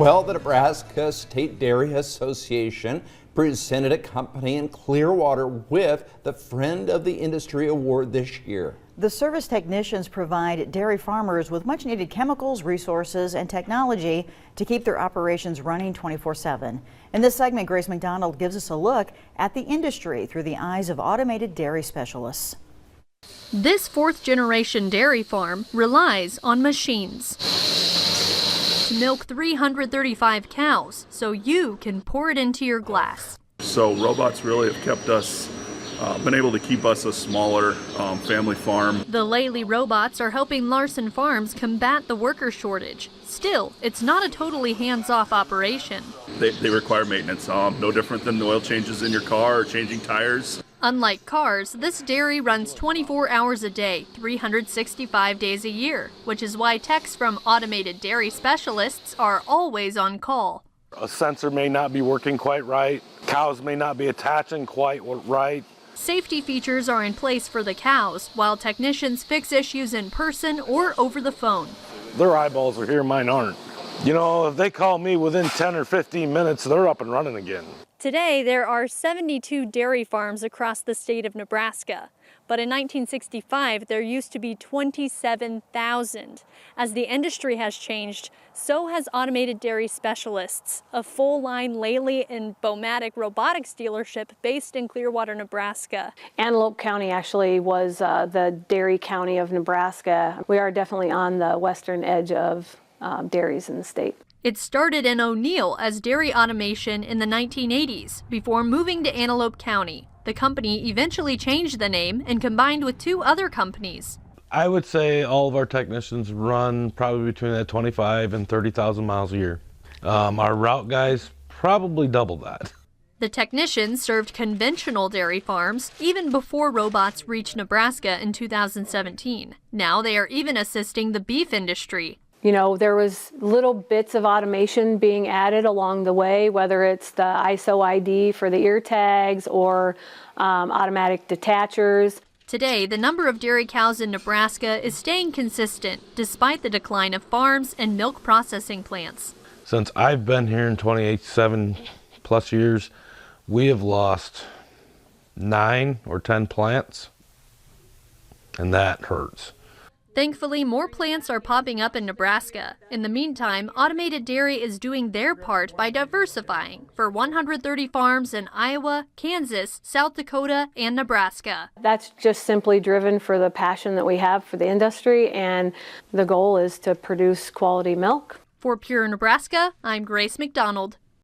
Well, the Nebraska State Dairy Association presented a company in Clearwater with the Friend of the Industry Award this year. The service technicians provide dairy farmers with much needed chemicals, resources, and technology to keep their operations running 24/7. In this segment, Grace McDonald gives us a look at the industry through the eyes of automated dairy specialists. This fourth-generation dairy farm relies on machines to milk 335 cows so you can pour it into your glass. So robots really have kept us been able to keep us a smaller family farm. The Laley robots are helping Larson Farms combat the worker shortage. Still, it's not a totally hands-off operation. They require maintenance, no different than oil changes in your car or changing tires. Unlike cars, this dairy runs 24 hours a day, 365 days a year, which is why techs from automated dairy specialists are always on call. A sensor may not be working quite right. Cows may not be attaching quite right. Safety features are in place for the cows, while technicians fix issues in person or over the phone. Their eyeballs are here, mine aren't. You know, if they call me within 10 or 15 minutes, they're up and running again. Today, there are 72 dairy farms across the state of Nebraska. But in 1965, there used to be 27,000. As the industry has changed, so has automated dairy specialists, a full-line Laley and Bomatic robotics dealership based in Clearwater, Nebraska. Antelope County actually was the dairy county of Nebraska. We are definitely on the western edge of dairies in the state. It started in O'Neill as dairy automation in the 1980s before moving to Antelope County. The company eventually changed the name and combined with two other companies. I would say all of our technicians run probably between that 25 and 30,000 miles a year. Our route guys probably double that. The technicians served conventional dairy farms even before robots reached Nebraska in 2017. Now they are even assisting the beef industry. You know, there was little bits of automation being added along the way, whether it's the ISO ID for the ear tags or automatic detachers. Today, the number of dairy cows in Nebraska is staying consistent despite the decline of farms and milk processing plants. Since I've been here in 7 plus years, we have lost 9 or 10 plants, and that hurts. Thankfully, more plants are popping up in Nebraska. In the meantime, automated dairy is doing their part by diversifying for 130 farms in Iowa, Kansas, South Dakota, and Nebraska. That's just simply driven for the passion that we have for the industry, and the goal is to produce quality milk. For Pure Nebraska, I'm Grace McDonald.